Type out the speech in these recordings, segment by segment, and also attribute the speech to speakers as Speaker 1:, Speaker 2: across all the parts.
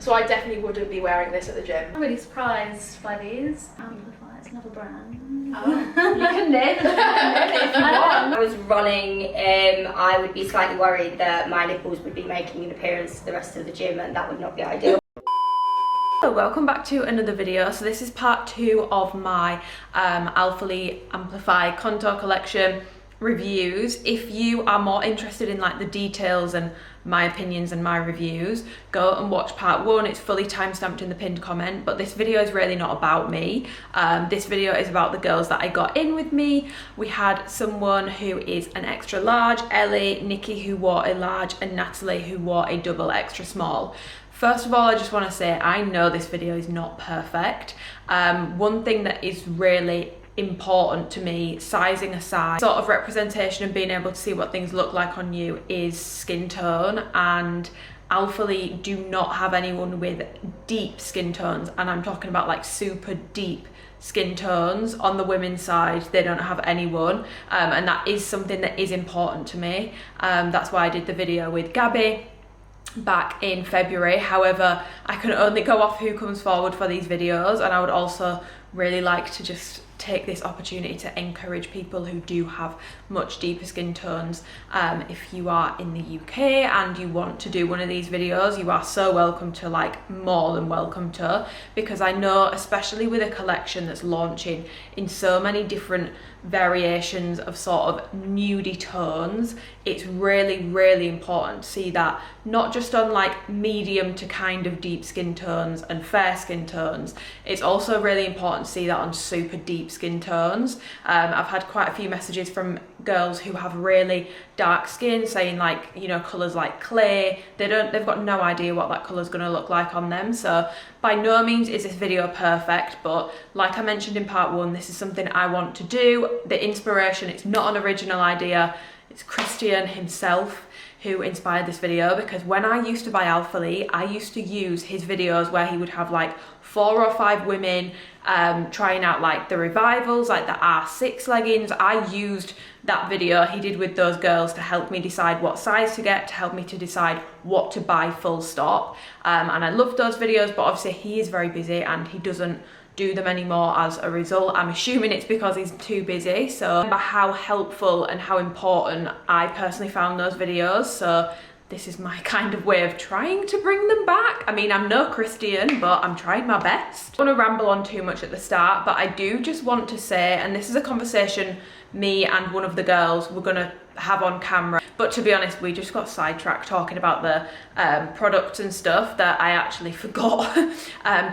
Speaker 1: So I definitely wouldn't be wearing this at the gym.
Speaker 2: I'm really surprised by these. Amplify, it's another brand.
Speaker 1: Oh.
Speaker 2: You can name it if you want.
Speaker 3: I was running, I would be slightly worried that my nipples would be making an appearance to the rest of the gym, and that would not be ideal.
Speaker 4: So welcome back to another video. So this is part 2 of my ALPHALETE Amplify contour collection reviews. If you are more interested in like the details and my opinions and my reviews, go and watch part 1. It's fully timestamped in the pinned comment, but this video is really not about me. This video is about the girls that I got in with me. We had someone who is an extra large, Ellie, Nikki who wore a large, and Natalie who wore a double extra small. First of all, I just want to say I know this video is not perfect. One thing that is really important to me, sizing aside, sort of representation and being able to see what things look like on you, is skin tone, and ALPHALETE do not have anyone with deep skin tones, and I'm talking about like super deep skin tones. On the women's side, they don't have anyone, and that is something that is important to me. That's why I did the video with Gabby back in February. However, I can only go off who comes forward for these videos, and I would also really like to just take this opportunity to encourage people who do have much deeper skin tones. If you are in the UK and you want to do one of these videos, you are so welcome to, like more than welcome to, because I know especially with a collection that's launching in so many different variations of sort of nudie tones, it's really important to see that not just on like medium to kind of deep skin tones and fair skin tones, it's also really important to see that on super deep skin tones. I've had quite a few messages from girls who have really dark skin saying, like, you know, colours like clay, they've got no idea what that colour's going to look like on them. So by no means is this video perfect, but like I mentioned in part 1, this is something I want to do. The inspiration, it's not an original idea, it's Christian himself who inspired this video, because when I used to buy ALPHALETE, I used to use his videos where he would have like 4 or 5 women trying out like the revivals, like the R6 leggings. I used that video he did with those girls to help me decide what size to get, to help me to decide what to buy full stop. And I loved those videos, but obviously he is very busy and he doesn't do them anymore as a result. I'm assuming it's because he's too busy. So remember how helpful and how important I personally found those videos. So this is my kind of way of trying to bring them back. I mean, I'm no Christian, but I'm trying my best. I don't want to ramble on too much at the start, but I do just want to say, and this is a conversation me and one of the girls were gonna have on camera, but to be honest, we just got sidetracked talking about the products and stuff that I actually forgot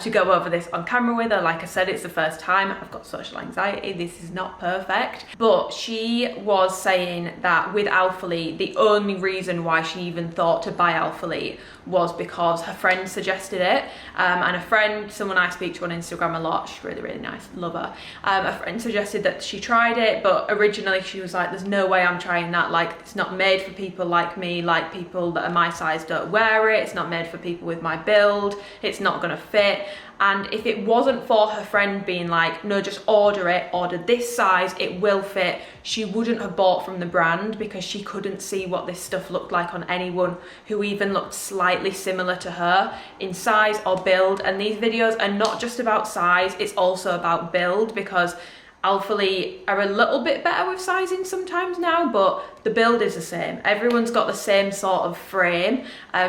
Speaker 4: to go over this on camera with her. Like I said, it's the first time. I've got social anxiety, this is not perfect. But she was saying that with ALPHALETE, the only reason why she even thought to buy ALPHALETE was because her friend suggested it. And a friend, someone I speak to on Instagram a lot, she's really nice, love her. A friend suggested that she tried it, but originally she was like, there's no way I'm trying that. Like, it's not made for people like me, like people that are my size don't wear it. It's not made for people with my build. It's not gonna fit. And if it wasn't for her friend being like, no, just order it, order this size, it will fit, she wouldn't have bought from the brand, because she couldn't see what this stuff looked like on anyone who even looked slightly similar to her in size or build. And these videos are not just about size, it's also about build, because ALPHALETE are a little bit better with sizing sometimes now, but the build is the same. Everyone's got the same sort of frame,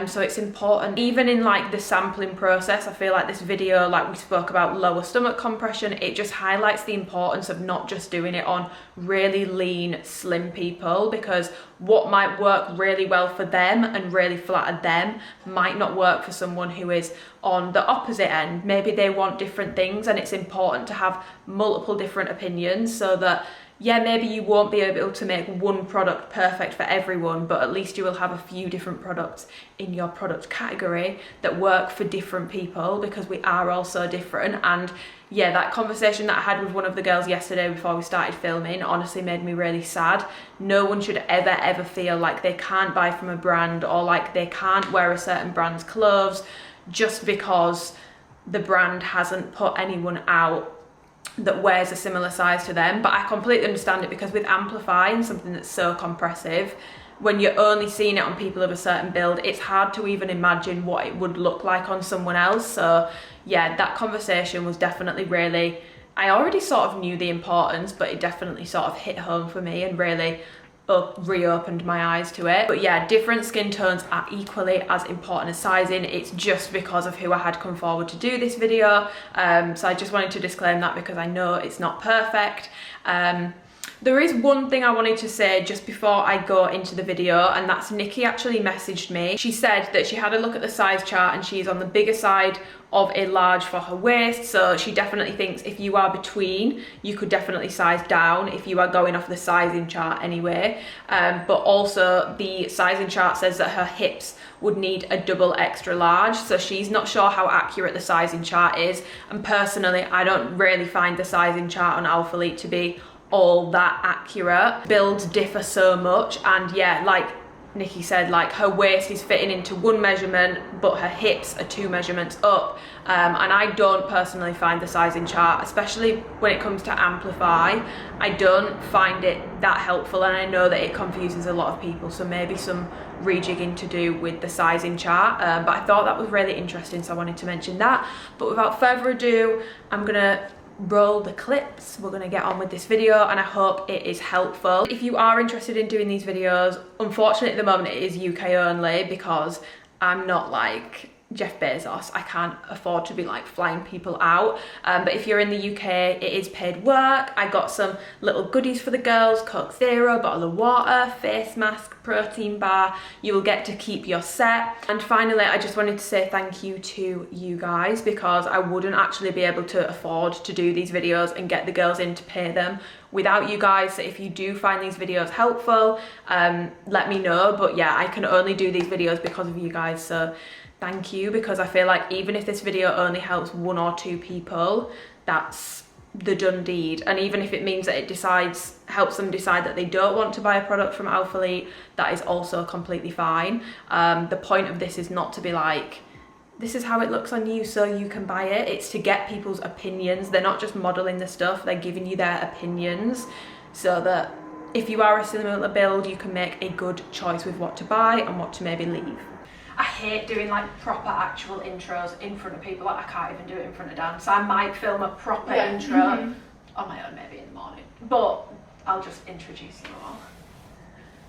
Speaker 4: so it's important. Even in like the sampling process, I feel like this video, like we spoke about lower stomach compression, it just highlights the importance of not just doing it on really lean, slim people, because what might work really well for them and really flatter them might not work for someone who is on the opposite end. Maybe they want different things, and it's important to have multiple different opinions, so that yeah, maybe you won't be able to make one product perfect for everyone, but at least you will have a few different products in your product category that work for different people, because we are all so different. And yeah, that conversation that I had with one of the girls yesterday before we started filming honestly made me really sad. No one should ever feel like they can't buy from a brand, or like they can't wear a certain brand's clothes just because the brand hasn't put anyone out that wears a similar size to them. But I completely understand it, because with amplifying something that's so compressive, when you're only seeing it on people of a certain build, it's hard to even imagine what it would look like on someone else. So yeah, that conversation was definitely really, I already sort of knew the importance, but it definitely sort of hit home for me and really reopened my eyes to it. But yeah, different skin tones are equally as important as sizing. It's just because of who I had come forward to do this video. So I just wanted to disclaim that because I know it's not perfect. There is one thing I wanted to say just before I go into the video, and that's Nikki actually messaged me. She said that she had a look at the size chart and she's on the bigger side of a large for her waist, so she definitely thinks if you are between, you could definitely size down if you are going off the sizing chart anyway. But also the sizing chart says that her hips would need a double extra large, so she's not sure how accurate the sizing chart is, and personally I don't really find the sizing chart on ALPHALETE to be all that accurate. Builds differ so much, and yeah, like Nikki said, like her waist is fitting into one measurement but her hips are 2 measurements up, and I don't personally find the sizing chart, especially when it comes to Amplify, I don't find it that helpful, and I know that it confuses a lot of people, so maybe some rejigging to do with the sizing chart. But I thought that was really interesting, so I wanted to mention that. But without further ado, I'm gonna roll the clips. We're gonna get on with this video and I hope it is helpful. If you are interested in doing these videos, unfortunately at the moment it is UK only because I'm not like Jeff Bezos. I can't afford to be like flying people out, but if you're in the UK, it is paid work. I got some little goodies for the girls: Coke Zero, bottle of water, face mask, protein bar. You will get to keep your set. And finally, I just wanted to say thank you to you guys, because I wouldn't actually be able to afford to do these videos and get the girls in to pay them without you guys. So if you do find these videos helpful, let me know. But yeah, I can only do these videos because of you guys, so thank you, because I feel like even if this video only helps 1 or 2 people, that's the done deed. And even if it means that it helps them decide that they don't want to buy a product from ALPHALETE, that is also completely fine. The point of this is not to be like, this is how it looks on you so you can buy it. It's to get people's opinions. They're not just modeling the stuff, they're giving you their opinions, so that if you are a similar build, you can make a good choice with what to buy and what to maybe leave. I hate doing like proper actual intros in front of people. Like I can't even do it in front of Dan, so I might film a proper intro on my own maybe in the morning, but I'll just introduce you all.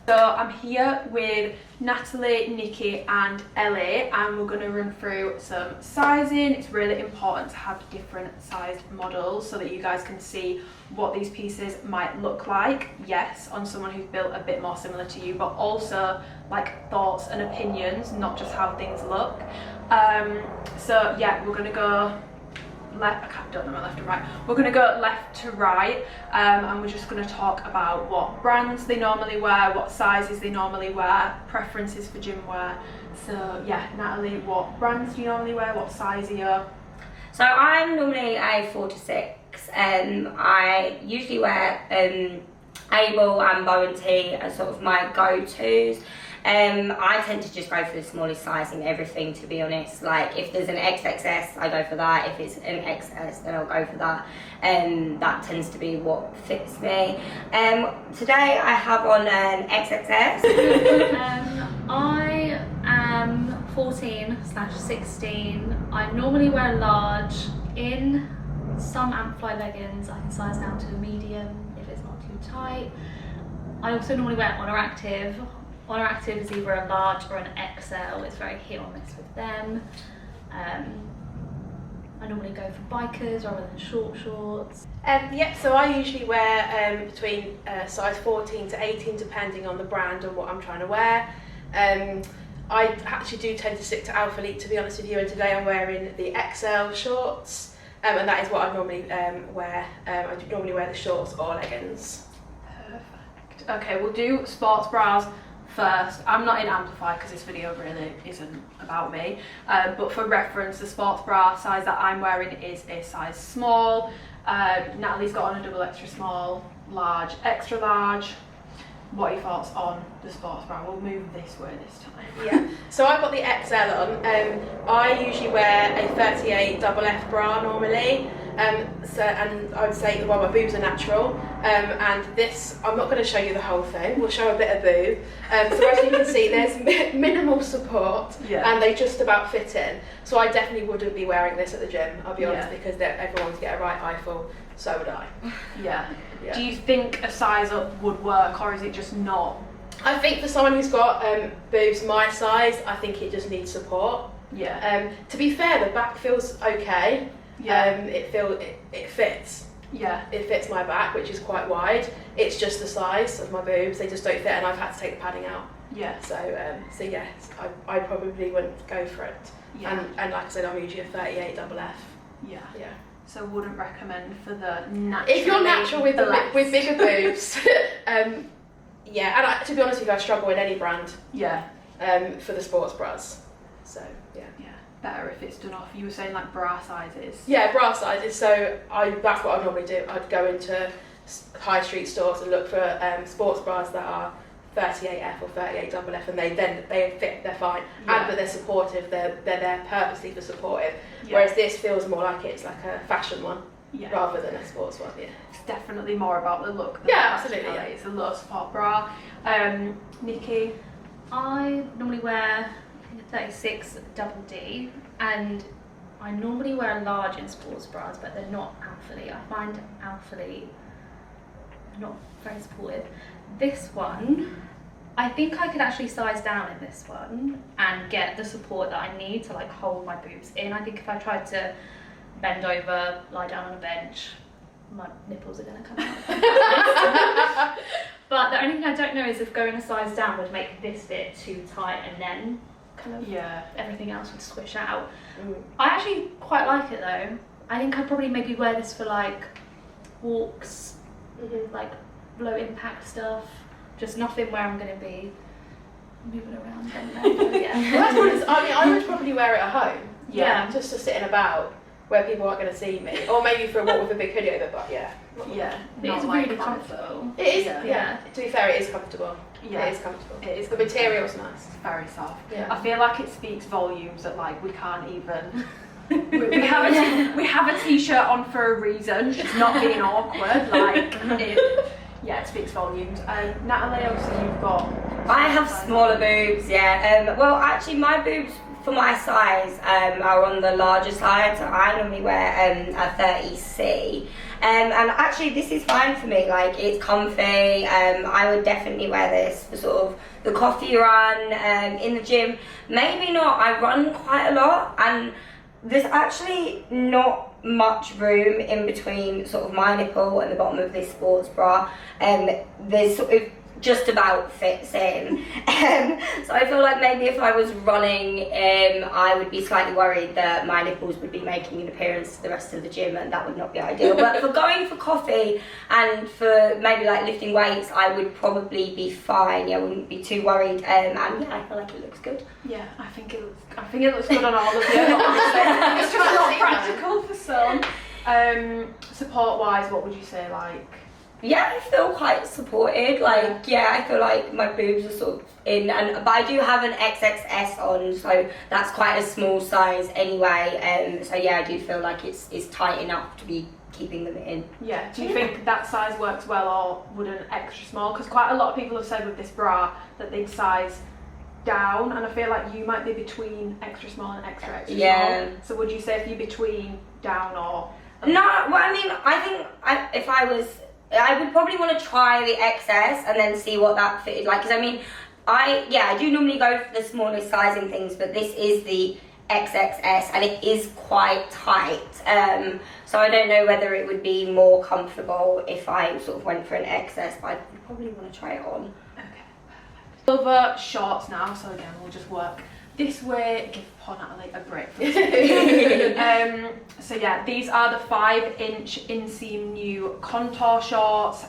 Speaker 4: So I'm here with Natalie, Nikki and Ellie, and we're going to run through some sizing. It's really important to have different sized models so that you guys can see what these pieces might look like, yes, on someone who's built a bit more similar to you, but also like thoughts and opinions, not just how things look. So yeah, we're going to go left, I don't know my left and right. We're going to go left to right, and we're just going to talk about what brands they normally wear, what sizes they normally wear, preferences for gym wear. So yeah, Natalie, what brands do you normally wear? What size are you?
Speaker 3: So I'm normally a 4 to 6. I usually wear Able and Bow & T as sort of my go-tos. I tend to just go for the smallest size in everything, to be honest. Like if there's an XXS, I go for that. If it's an XS, then I'll go for that. That tends to be what fits me. Today I have on an XXS.
Speaker 2: I am 14/16. I normally wear large. In some Amplify leggings, I can size down to a medium if it's not too tight. I also normally wear Honor Active. Honor Active is either a large or an XL. It's very hit or miss with them. I normally go for bikers rather than short shorts.
Speaker 1: Yeah, so I usually wear between size 14 to 18 depending on the brand and what I'm trying to wear. I actually do tend to stick to ALPHALETE, to be honest with you, and today I'm wearing the XL shorts, and that is what I normally wear. I normally wear the shorts or leggings.
Speaker 4: Perfect. Okay, we'll do sports bras first. I'm not in Amplify because this video really isn't about me, but for reference, the sports bra size that I'm wearing is a size small. Natalie's got on a double extra small, large, extra large. What are your thoughts on the sports bra? We'll move this way this time.
Speaker 1: Yeah, so I've got the XL on. I usually wear a 38 double F bra normally. So, and I would say, well, my boobs are natural, and this, I'm not going to show you the whole thing, we'll show a bit of boob. So as you can see, there's minimal support, and they just about fit in. So I definitely wouldn't be wearing this at the gym, I'll be honest, because everyone's get a right eyeful, so would I.
Speaker 4: Yeah. Do you think a size up would work, or is it just not?
Speaker 1: I think for someone who's got boobs my size, I think it just needs support.
Speaker 4: Yeah.
Speaker 1: To be fair, the back feels okay.
Speaker 4: Yeah.
Speaker 1: It fits.
Speaker 4: Yeah.
Speaker 1: It fits my back, which is quite wide. It's just the size of my boobs; they just don't fit, and I've had to take the padding out.
Speaker 4: Yeah.
Speaker 1: So yes, I probably wouldn't go for it.
Speaker 4: Yeah.
Speaker 1: And like I said, I'm usually a 38 double F.
Speaker 4: Yeah.
Speaker 1: Yeah.
Speaker 4: So wouldn't recommend for the natural.
Speaker 1: If you're natural with bigger boobs, yeah. And to be honest with you, I struggle with any brand.
Speaker 4: Yeah.
Speaker 1: For the sports bras. So yeah.
Speaker 4: Yeah. Better if it's done off. You were saying like bra sizes.
Speaker 1: Yeah, bra sizes. So that's what I'd normally do. I'd go into high street stores and look for sports bras that are 38F or 38 double F, and they fit. They're fine.
Speaker 4: Yeah.
Speaker 1: But they're supportive. They're there purposely for supportive.
Speaker 4: Yeah.
Speaker 1: Whereas this feels more like it's like a fashion one,
Speaker 4: Yeah.
Speaker 1: rather than a sports one. Yeah.
Speaker 4: It's definitely more about the look. Than
Speaker 1: Yeah,
Speaker 4: the
Speaker 1: absolutely. Yeah.
Speaker 4: It's a low support bra. Nikki.
Speaker 2: I normally wear a 36 double D, and I normally wear a large in sports bras, but they're not ALPHALETE. I find ALPHALETE not very supportive. This one, I think I could actually size down in this one and get the support that I need to like hold my boobs in. I think if I tried to bend over, lie down on a bench, my nipples are going to come out. But the only thing I don't know is if going a size down would make this bit too tight, and then kind of everything else would squish out. I actually quite like it though. I think I'd probably maybe wear this for like walks, like low impact stuff, just nothing where I'm going to be moving around.
Speaker 1: I would probably wear it at home.
Speaker 4: Yeah.
Speaker 1: Just to sit about where people aren't going to see me, or maybe for a walk with a big hoodie over. But yeah.
Speaker 4: Yeah.
Speaker 2: It is really comfortable.
Speaker 1: It is.
Speaker 4: Yeah.
Speaker 1: To be fair, it is comfortable.
Speaker 4: Yeah.
Speaker 1: It is comfortable.
Speaker 4: It is.
Speaker 1: The material's nice.
Speaker 4: It's very soft.
Speaker 1: Yeah.
Speaker 4: I feel like it speaks volumes that like we can't even. we have a t-shirt on for a reason. It's not being awkward. Like it. Yeah, it speaks volumes. Natalie, obviously you've got.
Speaker 3: I have smaller boobs. Yeah. Well, actually, my boobs for my size are on the larger side. So I normally wear a 30C. And actually this is fine for me, like it's comfy. I would definitely wear this for sort of the coffee run, in the gym. Maybe not, I run quite a lot, and there's actually not much room in between sort of my nipple and the bottom of this sports bra. There's sort of just about fits in. So I feel like maybe if I was running, I would be slightly worried that my nipples would be making an appearance to the rest of the gym, and that would not be ideal. But for going for coffee and for maybe like lifting weights, I would probably be fine. Yeah, I wouldn't be too worried. And yeah, I feel like it looks good.
Speaker 4: Yeah, I think it looks good on all of you. It's just not practical for some. Support wise, what would you say, like?
Speaker 3: Yeah, I feel quite supported. Like, yeah, I feel like my boobs are sort of in, but I do have an XXS on, so that's quite a small size anyway. So yeah, I do feel like it's tight enough to be keeping them in.
Speaker 4: Yeah. Do you think that size works well, or would an extra small? Because quite a lot of people have said with this bra that they'd size down, and I feel like you might be between extra small and extra small. So would you say if you're between down or?
Speaker 3: No, well, I mean, I think if I would probably want to try the XS and then see what that fitted like. Because I mean, I do normally go for the smallest sizing things, but this is the XXS and it is quite tight. So I don't know whether it would be more comfortable if I sort of went for an XS, but I would probably want to try it on.
Speaker 4: Okay, perfect. Over shorts now, so again, we'll just work this way, give poor Natalie a break. So yeah, these are the 5-inch inseam new contour shorts,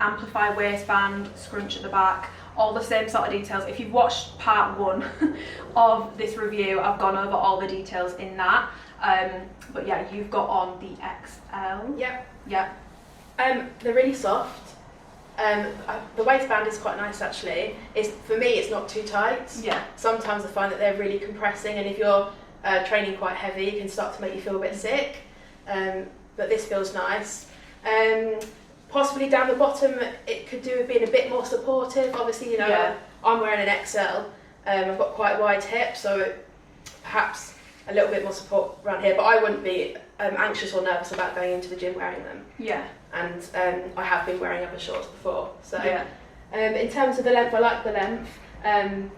Speaker 4: amplify waistband, scrunch at the back, all the same sort of details. If you've watched part 1 of this review, I've gone over all the details in that. But yeah, you've got on the XL.
Speaker 1: Yep.
Speaker 4: Yep.
Speaker 1: They're really soft. The waistband is quite nice actually. For me, it's not too tight.
Speaker 4: Yeah.
Speaker 1: Sometimes I find that they're really compressing, and if you're training quite heavy, it can start to make you feel a bit sick. but this feels nice. Possibly down the bottom, it could do with being a bit more supportive. Obviously, you know,
Speaker 4: Yeah.
Speaker 1: I'm wearing an XL. I've got quite wide hips, so perhaps a little bit more support around here. But I wouldn't be anxious or nervous about going into the gym wearing them.
Speaker 4: Yeah.
Speaker 1: And I have been wearing other shorts before. So
Speaker 4: Yeah.
Speaker 1: in terms of the length, I like the length. And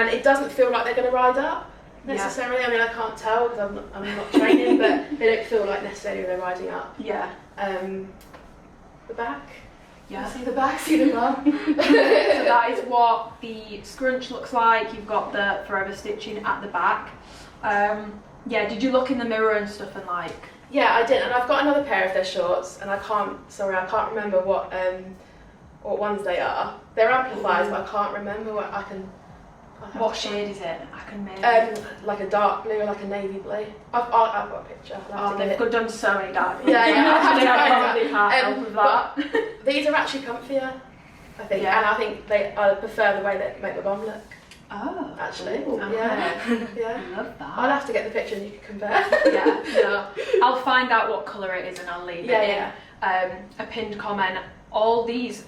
Speaker 1: it doesn't feel like they're going to ride up necessarily. I mean, I can't tell because I'm not training, but they don't feel like necessarily they're riding up.
Speaker 4: Yeah.
Speaker 1: The back.
Speaker 4: Yeah.
Speaker 1: See the back, see the bum.
Speaker 4: So that is what the scrunch looks like. You've got the forever stitching at the back. Yeah, did you look in the mirror and stuff and like?
Speaker 1: Yeah, I did, and I've got another pair of their shorts, and I can't remember what ones they are. They're amplifiers, but I can't remember what I can.
Speaker 4: What shade is it? I can make
Speaker 1: like a dark blue or like a navy blue. I've got a picture.
Speaker 4: Oh, they've done so many dark.
Speaker 1: Yeah,
Speaker 4: Actually, I
Speaker 1: I
Speaker 4: probably can't help with that.
Speaker 1: These are actually comfier, I think,
Speaker 4: Yeah.
Speaker 1: and I think I prefer the way they make my bum look.
Speaker 4: Oh,
Speaker 1: Actually,
Speaker 4: ooh,
Speaker 1: yeah,
Speaker 4: okay.
Speaker 1: yeah.
Speaker 4: I love that.
Speaker 1: I'll have to get the picture and you can compare.
Speaker 4: Yeah, no. I'll find out what colour it is and I'll leave
Speaker 1: Yeah,
Speaker 4: it in a pinned comment. All these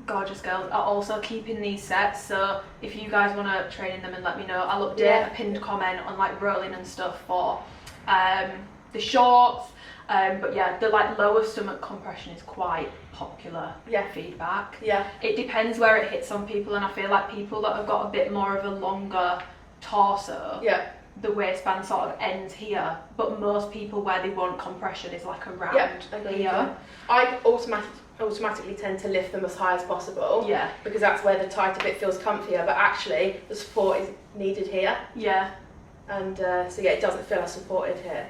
Speaker 4: gorgeous girls are also keeping these sets, so if you guys want to train in them and let me know, I'll update a pinned comment on like rolling and stuff for the shorts. But yeah, the like lower stomach compression is quite popular feedback.
Speaker 1: Yeah.
Speaker 4: It depends where it hits on people, and I feel like people that have got a bit more of a longer torso, the waistband sort of ends here, but most people where they want compression is like around here.
Speaker 1: I automatically tend to lift them as high as possible, because that's where the tighter bit feels comfier, but actually the support is needed here. And so yeah, it doesn't feel as supported here.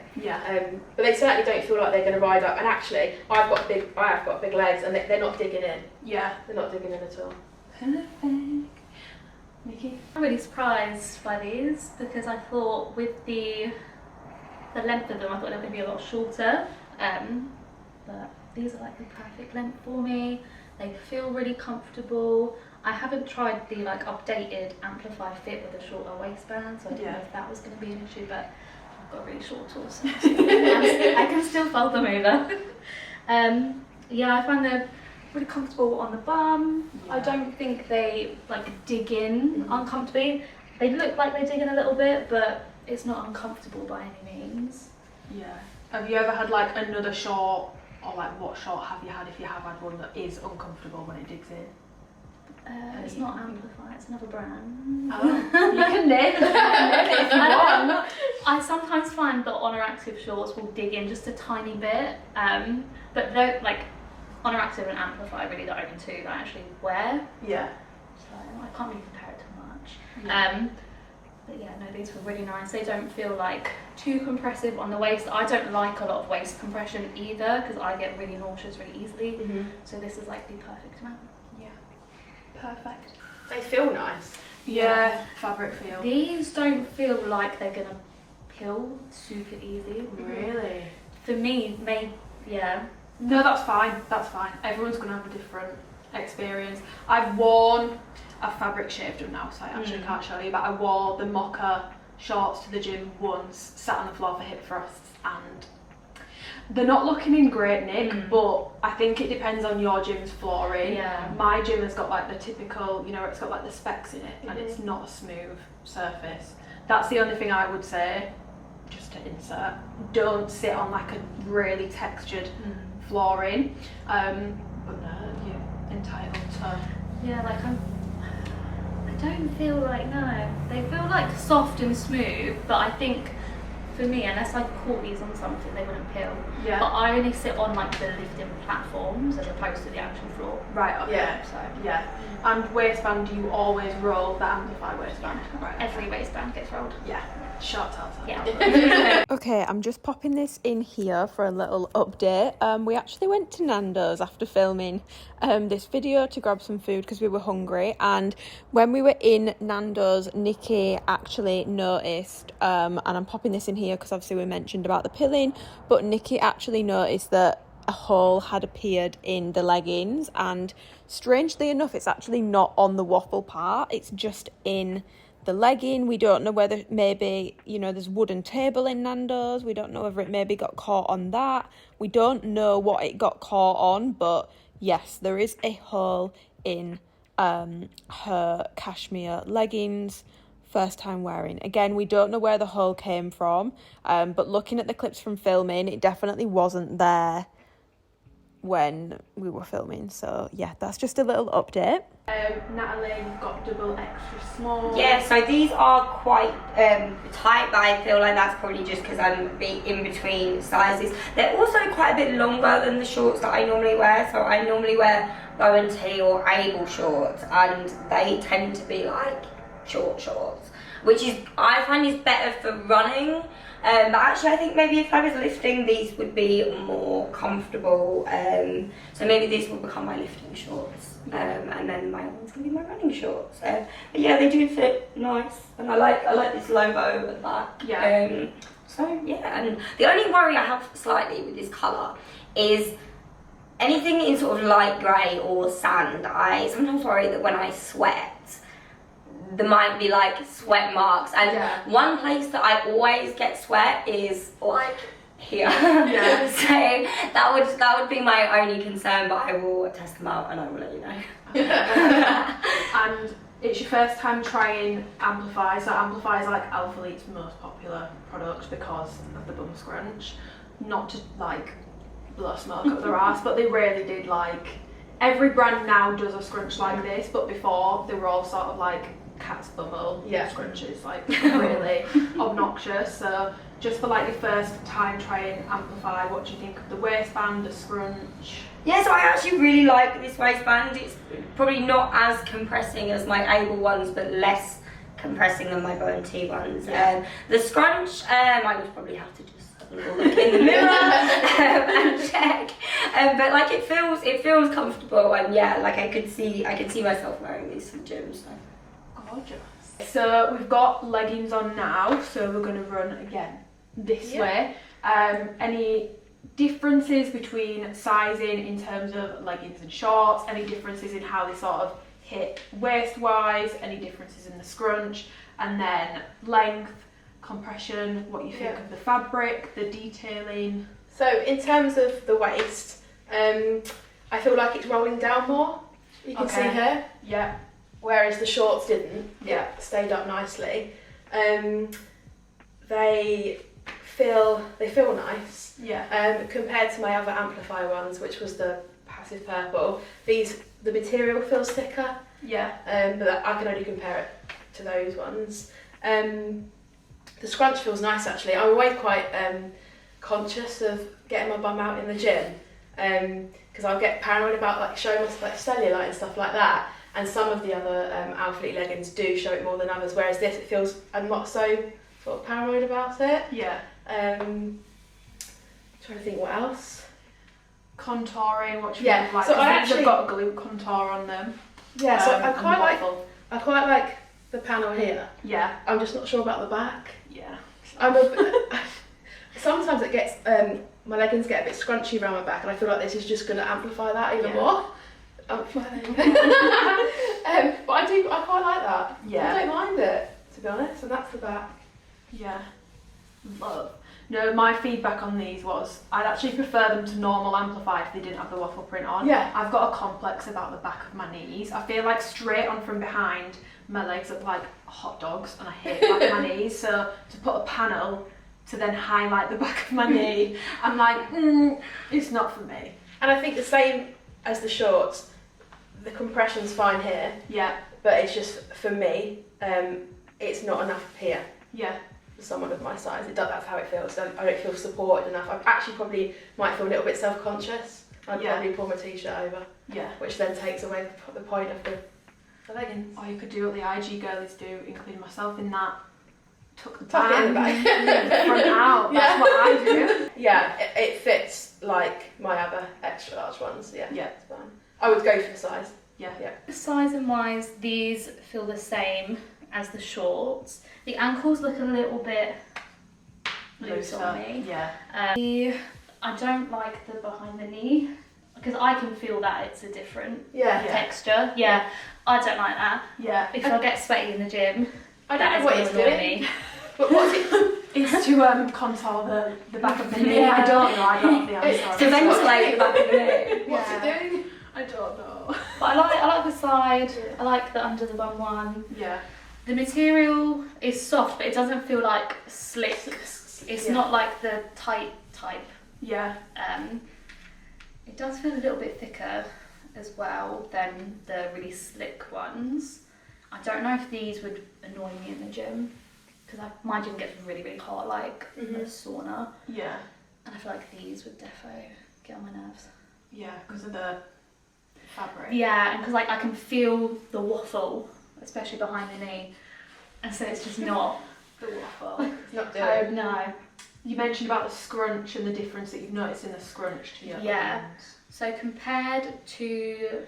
Speaker 1: But they certainly don't feel like they're going to ride up. And actually, I have got big legs, and they're not digging in. They're not digging in at all.
Speaker 4: Perfect. Nikki?
Speaker 2: I'm really surprised by these because I thought with the length of them, I thought they were going to be a lot shorter. But these are like the perfect length for me. They feel really comfortable. I haven't tried the like updated Amplify fit with a shorter waistband, so I didn't know if that was going to be an issue, but I've got a really short torso, so I can still fold them over. Yeah, I find they're really comfortable on the bum. I don't think they like dig in uncomfortably. They look like they dig in a little bit, but it's not uncomfortable by any means.
Speaker 4: Have you ever had like another short, or like what short have you had if you have had one that is uncomfortable when it digs in?
Speaker 2: It's not Amplify, it's another brand.
Speaker 4: Oh, you can name it if you want.
Speaker 2: I sometimes find that Honor Active shorts will dig in just a tiny bit, but they're like Honor Active and Amplify are really the only two that I actually wear. So I can't really compare it to much. But yeah, no, these were really nice. They don't feel like too compressive on the waist. I don't like a lot of waist compression either because I get really nauseous really easily. So this is like the perfect amount.
Speaker 4: Perfect.
Speaker 1: They feel nice.
Speaker 4: Fabric feel.
Speaker 2: These don't feel like they're gonna peel super easy.
Speaker 4: Really?
Speaker 2: For me,
Speaker 4: No, that's fine. That's fine. Everyone's gonna have a different experience. I've worn, I've fabric shaved them now, so I actually can't show you, but I wore the mocha shorts to the gym once, sat on the floor for hip thrusts, and they're not looking in great nick, but I think it depends on your gym's flooring. My gym has got like the typical, you know, it's got like the specs in it, and it's not a smooth surface. That's the only thing I would say, just to insert. Don't sit on like a really textured flooring. But no, you're entitled to.
Speaker 2: Yeah, like I don't feel like, no. They feel like soft and smooth, but I think for me, unless I caught these on something, they wouldn't peel. But I only sit on like the lifting platforms as opposed to the actual floor.
Speaker 4: Right, okay.
Speaker 2: So
Speaker 4: And waistband, do you always roll the Amplify waistband? Right.
Speaker 2: Every waistband gets rolled.
Speaker 4: Short torso.
Speaker 5: Okay, I'm just popping this in here for a little update. We actually went to Nando's after filming this video to grab some food because we were hungry, and when we were in Nando's, Nikki actually noticed, and I'm popping this in here because obviously we mentioned about the pilling, but Nikki actually noticed that a hole had appeared in the leggings, and strangely enough it's actually not on the waffle part, it's just in the legging. We don't know whether maybe, you know, there's wooden table in Nando's. We don't know whether it maybe got caught on that. We don't know what it got caught on, but yes, there is a hole in her cashmere leggings. First time wearing. Again, we don't know where the hole came from, but looking at the clips from filming, it definitely wasn't there when we were filming. So yeah, that's just a little update.
Speaker 1: Natalie, you've got double extra small.
Speaker 3: Yeah, so these are quite tight, but I feel like that's probably just because I'm in between sizes. They're also quite a bit longer than the shorts that I normally wear. So I normally wear bow and tee or able shorts, and they tend to be like shorts, which is, I find, is better for running. But actually I think maybe if I was lifting, these would be more comfortable. So maybe these will become my lifting shorts, and then my one's gonna be my running shorts. But yeah, they do fit nice, and I like this logo at the back.
Speaker 1: Yeah.
Speaker 3: So yeah, and the only worry I have slightly with this colour is anything in sort of light grey or sand. I sometimes worry that when I sweat, there might be like sweat marks, and one place that I always get sweat is like here.
Speaker 1: Yeah.
Speaker 3: So that would be my only concern, but I will test them out and I will let you know.
Speaker 1: And it's your first time trying Amplify, so Amplify is like ALPHALETE's most popular product because of the bum scrunch. Not to like blow smoke up their ass, but they really did, like, every brand now does a scrunch like this, but before they were all sort of like cat's bumhole scrunches, like really obnoxious. So just for like your first time trying Amplify, what do you think of the waistband, the scrunch?
Speaker 3: Yeah, so I actually really like this waistband. It's probably not as compressing as my able ones, but less compressing than my bow and tee ones. The scrunch, I would probably have to just have a little look in the mirror and check. But like it feels comfortable, and yeah, like I could see myself wearing these to the gym. So
Speaker 1: gorgeous. So we've got leggings on now, so we're going to run again this way. Any differences between sizing in terms of leggings and shorts? Any differences in how they sort of hit waist wise? Any differences in the scrunch? And then length, compression, what you think of the fabric, the detailing?
Speaker 6: So in terms of the waist, I feel like it's rolling down more. You can see here.
Speaker 1: Yeah.
Speaker 6: Whereas the shorts didn't.
Speaker 1: Yeah.
Speaker 6: It stayed up nicely. They feel nice.
Speaker 1: Yeah.
Speaker 6: Compared to my other Amplify ones, which was the passive purple. The material feels thicker.
Speaker 1: Yeah.
Speaker 6: But I can only compare it to those ones. The scrunch feels nice actually. I'm always quite conscious of getting my bum out in the gym, because I'll get paranoid about like showing my like cellulite and stuff like that. And some of the other ALPHALETE leggings do show it more than others, whereas this, it feels, I'm not so sort of paranoid about it.
Speaker 1: Yeah.
Speaker 6: Trying to think what else.
Speaker 1: Contouring, what do you think? Like,
Speaker 6: so I actually
Speaker 1: they've got a glute contour on them.
Speaker 6: Yeah, so I quite like the panel here.
Speaker 1: Yeah.
Speaker 6: I'm just not sure about the back.
Speaker 1: Yeah.
Speaker 6: Sometimes it gets my leggings get a bit scrunchy around my back, and I feel like this is just going to amplify that even more. But I quite like that.
Speaker 1: Yeah.
Speaker 6: I don't mind it, to be honest, and that's the back.
Speaker 1: Yeah. Love. No, my feedback on these was I'd actually prefer them to normal Amplify if they didn't have the waffle print on.
Speaker 6: Yeah.
Speaker 1: I've got a complex about the back of my knees. I feel like straight on from behind, my legs look like hot dogs, and I hate the back of my knees. So to put a panel to then highlight the back of my knee, I'm like, it's not for me.
Speaker 6: And I think the same as the shorts, the compression's fine here.
Speaker 1: Yeah.
Speaker 6: But it's just, for me, it's not enough here.
Speaker 1: Yeah.
Speaker 6: For someone of my size, that's how it feels. I don't feel supported enough. I actually probably might feel a little bit self-conscious. I'd probably pull my t-shirt over.
Speaker 1: Yeah.
Speaker 6: Which then takes away the point of the leggings.
Speaker 1: Or you could do what the IG girlies do, including myself in that. Tuck the
Speaker 6: Tuck it in the
Speaker 1: back. Front out. That's what I do.
Speaker 6: Yeah, it fits like my other extra large ones. Yeah.
Speaker 1: Yeah.
Speaker 6: It's fine. I would go for the size.
Speaker 1: Yeah.
Speaker 2: Size and wise, these feel the same as the shorts. The ankles look a little bit loose on me.
Speaker 1: Yeah.
Speaker 2: I don't like the behind the knee because I can feel that it's a different
Speaker 6: Yeah.
Speaker 2: texture. Yeah, I don't like that.
Speaker 1: Yeah.
Speaker 2: If I get sweaty in the gym,
Speaker 1: I don't
Speaker 2: that
Speaker 1: know what
Speaker 2: is
Speaker 1: it's
Speaker 2: gonna annoy
Speaker 1: doing.
Speaker 2: me.
Speaker 1: But what's it?
Speaker 4: It's to contour the back of the knee. I don't know. I don't have the answer.
Speaker 3: To ventilate the back of the knee.
Speaker 1: What's it
Speaker 2: Yeah.
Speaker 1: doing?
Speaker 4: I don't know.
Speaker 2: But I like the side. I like the under the bum one.
Speaker 4: Yeah.
Speaker 2: The material is soft, but it doesn't feel like slick. It's
Speaker 1: Yeah.
Speaker 2: not like the tight type.
Speaker 4: Yeah.
Speaker 2: It does feel a little bit thicker as well than the really slick ones. I don't know if these would annoy me in the gym, because my gym gets really, really hot, like a sauna.
Speaker 4: Yeah.
Speaker 2: And I feel like these would defo get on my nerves.
Speaker 4: Yeah, because of the fabric.
Speaker 2: Yeah, and because like I can feel the waffle, especially behind the knee, and so it's just not
Speaker 4: The waffle.
Speaker 1: It's not doing.
Speaker 2: no.
Speaker 4: You mentioned about the scrunch and the difference that you've noticed in the scrunch to your
Speaker 2: Yeah.
Speaker 4: leggings.
Speaker 2: So compared to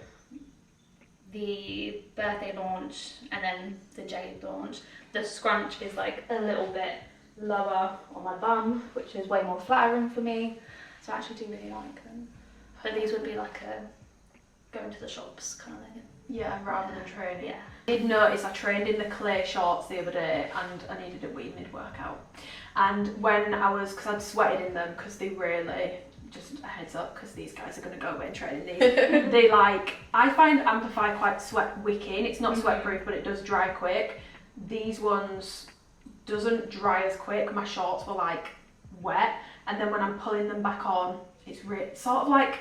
Speaker 2: the birthday launch and then the Jade launch, the scrunch is like a little bit lower on my bum, which is way more flattering for me. So I actually do really like them. But these would be like a going to the shops kind of legging.
Speaker 4: Yeah, rather than training.
Speaker 2: Yeah.
Speaker 4: I did notice I trained in the clay shorts the other day and I needed a wee mid-workout. And when I was, because I'd sweated in them, because they really, just a heads up, because these guys are going to go away and train in these. They like, I find Amplify quite sweat wicking. It's not sweat proof, but it does dry quick. These ones doesn't dry as quick. My shorts were like wet. And then when I'm pulling them back on, it's sort of like,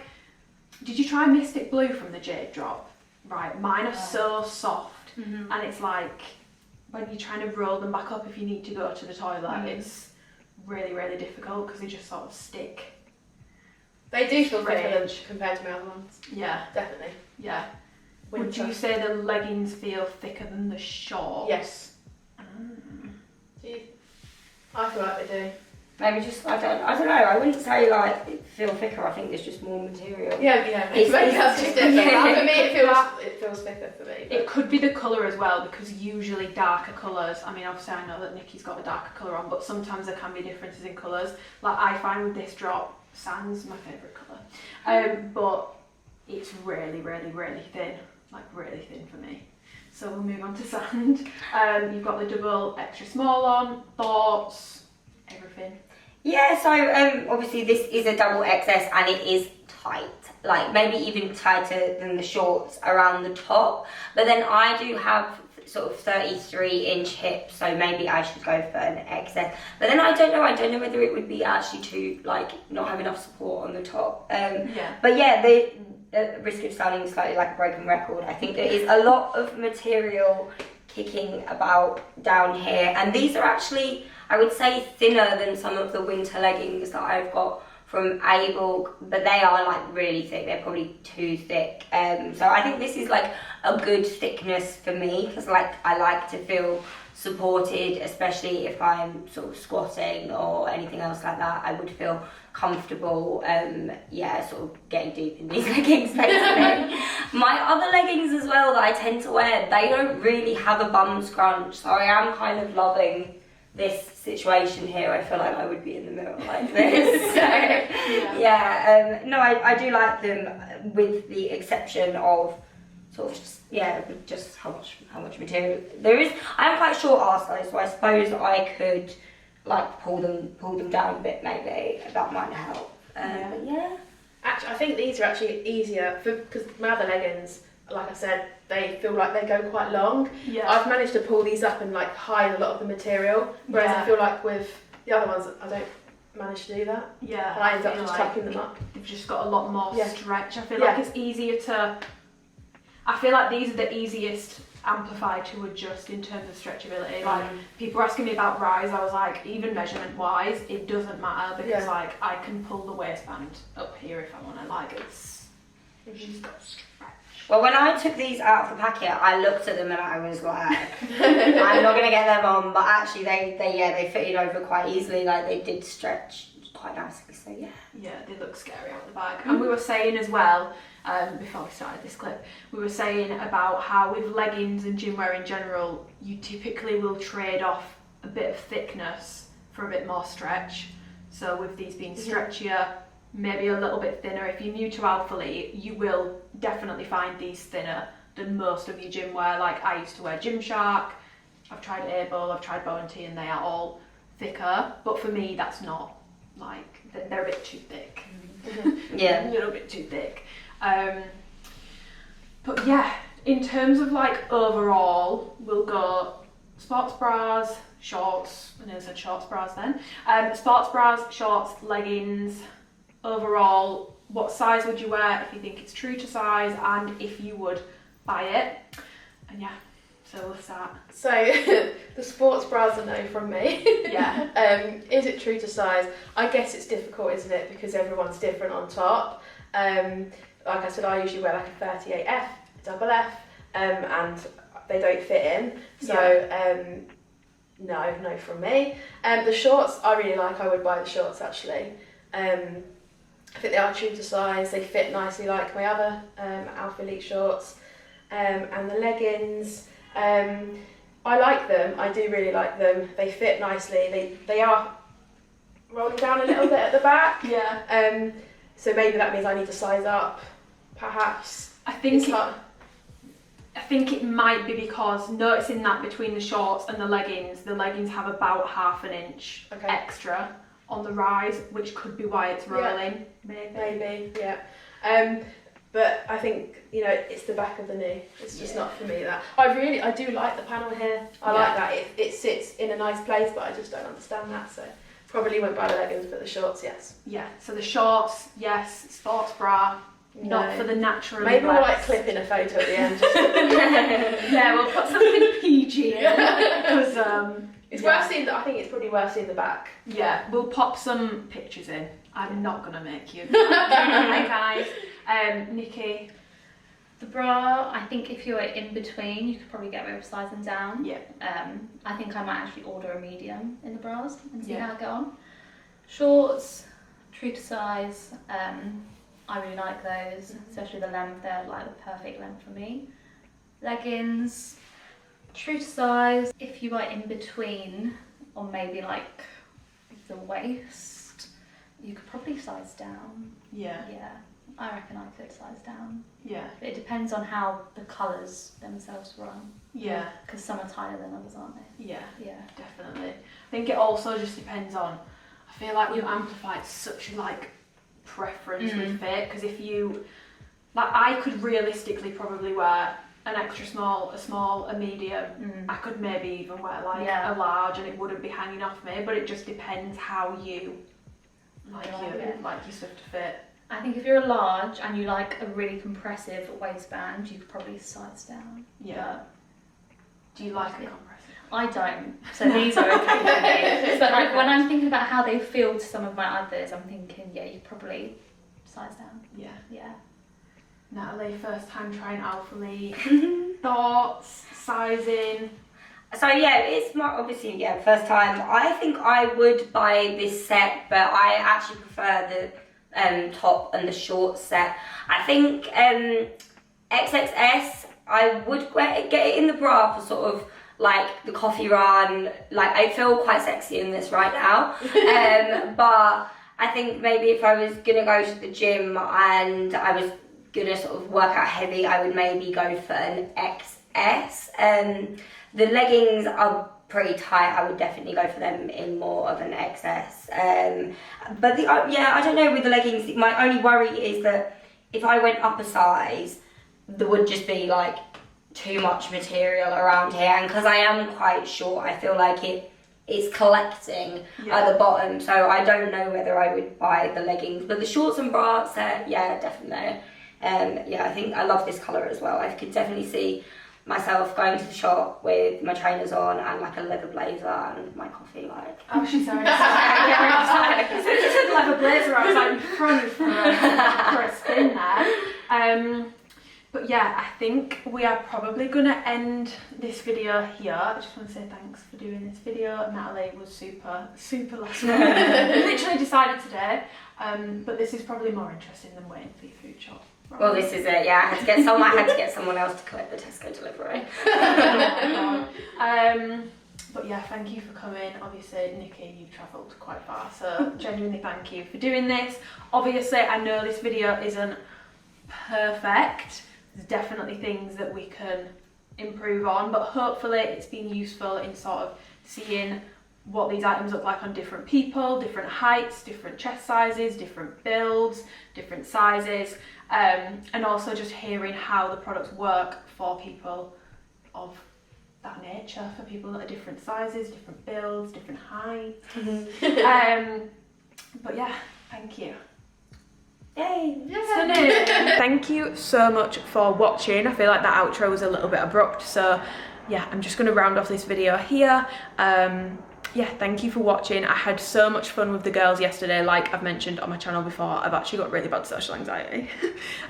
Speaker 4: did you try Mystic Blue from the Jade drop? Right, mine are so soft, and it's like when you're trying to roll them back up if you need to go to the toilet, it's really, really difficult because they just sort of stick.
Speaker 1: They do feel thicker than
Speaker 4: Strange.
Speaker 1: compared to my other ones.
Speaker 4: Yeah,
Speaker 1: Definitely.
Speaker 4: yeah. Would
Speaker 1: Winter.
Speaker 4: you say the leggings feel thicker than the shorts?
Speaker 1: Yes. Do you? I feel like they do.
Speaker 3: Maybe just, I don't know, I wouldn't say like it feel thicker, I think there's just more material.
Speaker 1: Yeah.
Speaker 3: It's-
Speaker 1: Maybe that's just different.
Speaker 3: yeah.
Speaker 1: For me, it feels thicker for me.
Speaker 4: It could be the colour as well, because usually darker colours, I mean obviously I know that Nikki's got a darker colour on, but sometimes there can be differences in colours. Like I find with this drop, sand's my favourite colour, but it's really, really, really thin, like really thin for me. So we'll move on to sand. You've got the double extra small on, thoughts, everything.
Speaker 3: Yeah, so obviously this is a double XS and it is tight, like maybe even tighter than the shorts around the top. But then I do have sort of 33-inch hips, so maybe I should go for an XS. But then I don't know whether it would be actually too, like, not have enough support on the top. But yeah, the risk of sounding slightly like a broken record, I think there is a lot of material kicking about down here, and these are actually, I would say, thinner than some of the winter leggings that I've got from Able, but they are like really thick. They're probably too thick. So I think this is like a good thickness for me, because like I like to feel supported, especially if I'm sort of squatting or anything else like that. I would feel comfortable, sort of getting deep in these leggings basically. My other leggings as well that I tend to wear, they don't really have a bum scrunch, so I am kind of loving this situation here. I feel like I would be in the middle like this. So, I do like them, with the exception of sort of just how much material there is. I am quite short arse though, so I suppose I could like pull them down a bit, maybe that might help. But yeah.
Speaker 1: Actually, I think these are actually easier because my other leggings, like I said, they feel like they go quite long.
Speaker 4: Yeah.
Speaker 1: I've managed to pull these up and like hide a lot of the material, whereas I feel like with the other ones, I don't manage to do that.
Speaker 4: Yeah.
Speaker 1: And I end up
Speaker 4: feel
Speaker 1: just
Speaker 4: like
Speaker 1: tucking them up.
Speaker 4: They've just got a lot more
Speaker 1: Yeah.
Speaker 4: stretch. I feel
Speaker 1: Yeah.
Speaker 4: like it's easier to. I feel like these are the easiest Amplify to adjust in terms of stretchability. Like people were asking me about rise, I was like, even measurement wise, it doesn't matter, because like I can pull the waistband up here if I want to. Like it's just got stretch.
Speaker 3: Well, when I took these out of the packet, I looked at them and I was like, I'm not gonna get them on. But actually, they fitted over quite easily. Like they did stretch quite nicely. So yeah.
Speaker 4: Yeah, they look scary out the bag. And we were saying as well, before we started this clip, we were saying about how with leggings and gym wear in general, you typically will trade off a bit of thickness for a bit more stretch. So with these being stretchier, maybe a little bit thinner. If you're new to ALPHALETE, you will definitely find these thinner than most of your gym wear. Like I used to wear Gymshark, I've tried Able, I've tried Bow and T, and they are all thicker, but for me that's not, like, they're a bit too thick.
Speaker 3: Yeah.
Speaker 4: A little bit too thick. But yeah, in terms of like overall, we'll go sports bras, shorts, I never said shorts bras then, sports bras, shorts, leggings. Overall, what size would you wear if you think it's true to size, and if you would buy it? And yeah, so we'll start.
Speaker 1: So the sports bras are no from me.
Speaker 4: Yeah.
Speaker 1: Is it true to size? I guess it's difficult, isn't it? Because everyone's different on top. Like I said, I usually wear like a 38F, double F, and they don't fit in. So no from me. The shorts I really like. I would buy the shorts actually. I think they are true to size. They fit nicely like my other ALPHALETE shorts. And the leggings, I like them. I do really like them. They fit nicely. They are rolling down a little bit at the back.
Speaker 4: Yeah.
Speaker 1: So maybe that means I need to size up, perhaps.
Speaker 4: I think it might be because noticing that between the shorts and the leggings have about half an inch extra on the rise, which could be why it's rolling.
Speaker 1: Maybe, yeah. But I think, you know, it's the back of the knee. It's just not for me, that. I do like the panel here. I like that. It sits in a nice place, but I just don't understand that. So probably won't buy the leggings, but the shorts, yes.
Speaker 4: Yeah, so the shorts, yes. Sports bra, not for the natural.
Speaker 1: Maybe we'll like clip in a photo at the end.
Speaker 4: Yeah, we'll put something PG in. Because
Speaker 1: it's worth seeing. I think it's probably worth seeing the back.
Speaker 4: Yeah, we'll pop some pictures in. I'm not gonna make you. Hey guys. Nikki.
Speaker 2: The bra, I think if you're in between, you could probably get away with sizing down.
Speaker 4: Yeah.
Speaker 2: I think I might actually order a medium in the bras and see how I get on. Shorts, true to size. I really like those, especially the length. They're like the perfect length for me. Leggings, true to size. If you are in between, or maybe like the waist, you could probably size down.
Speaker 4: Yeah.
Speaker 2: Yeah. I reckon I could size down.
Speaker 4: Yeah.
Speaker 2: But it depends on how the colours themselves run.
Speaker 4: Yeah.
Speaker 2: Because some are tighter than others, aren't they?
Speaker 4: Yeah.
Speaker 2: Yeah.
Speaker 4: Definitely. I think it also just depends on, I feel like with Amplify it's such like preference with fit, because if you, like, I could realistically probably wear an extra small, a small, a medium. I could maybe even wear like a large and it wouldn't be hanging off me, but it just depends how you like your stuff to fit.
Speaker 2: I think if you're a large and you like a really compressive waistband, you could probably size down.
Speaker 4: Yeah. Do you like a compressive?
Speaker 2: I don't, so these are okay for me. But like when I'm thinking about how they feel to some of my others, I'm thinking, yeah, you probably size down.
Speaker 4: Yeah.
Speaker 2: Yeah.
Speaker 4: Natalie, first time trying ALPHALETE. Thoughts, sizing?
Speaker 3: So yeah, it's obviously first time. I think I would buy this set, but I actually prefer the top and the short set. I think XXS, I would get it in the bra for sort of like the coffee run. Like I feel quite sexy in this right now. But I think maybe if I was gonna go to the gym and I was gonna sort of work out heavy, I would maybe go for an XS. The leggings are pretty tight. I would definitely go for them in more of an XS. But I don't know with the leggings. My only worry is that if I went up a size, there would just be like too much material around here, and because I am quite short, I feel like it's collecting at the bottom. So I don't know whether I would buy the leggings, but the shorts and bra set, yeah, definitely. I think I love this colour as well. I could definitely see myself going to the shop with my trainers on and like a leather blazer and my coffee, like.
Speaker 4: Oh, she's so excited. I get excited. She said leather blazer, I was like running for a spin there. But yeah, I think we are probably gonna end this video here. I just want to say thanks for doing this video. Natalie was super last minute. We literally decided today, but this is probably more interesting than waiting for your food shop.
Speaker 3: Well, this is it. Yeah, I had to get someone else to collect the Tesco delivery.
Speaker 4: But yeah, thank you for coming. Obviously, Nikki, you've travelled quite far, so genuinely thank you for doing this. Obviously, I know this video isn't perfect. There's definitely things that we can improve on, but hopefully it's been useful in sort of seeing what these items look like on different people, different heights, different chest sizes, different builds, different sizes, and also just hearing how the products work for people of that nature, for people that are different sizes, different builds, different heights. But yeah, thank you.
Speaker 3: Yay!
Speaker 4: Thank you so much for watching. I feel like that outro was a little bit abrupt, so yeah, I'm just going to round off this video here. Yeah, thank you for watching. I had so much fun with the girls yesterday. Like I've mentioned on my channel before, I've actually got really bad social anxiety.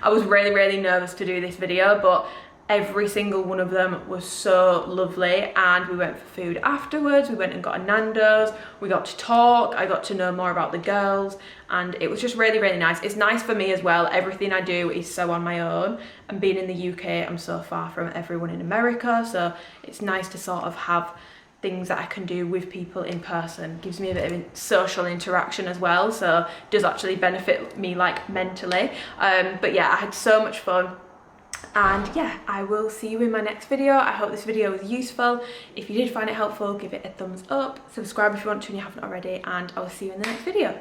Speaker 4: I was really nervous to do this video, but every single one of them was so lovely, and we went for food afterwards. We went and got a Nando's, we got to talk, I got to know more about the girls, and it was just really nice. It's nice for me as well. Everything I do is so on my own, and being in the UK, I'm so far from everyone in America, so it's nice to sort of have things that I can do with people in person. Gives me a bit of social interaction as well, so it does actually benefit me like mentally. But yeah, I had so much fun. And yeah, I will see you in my next video. I hope this video was useful. If you did find it helpful, give it a thumbs up. Subscribe if you want to and you haven't already, and I will see you in the next video.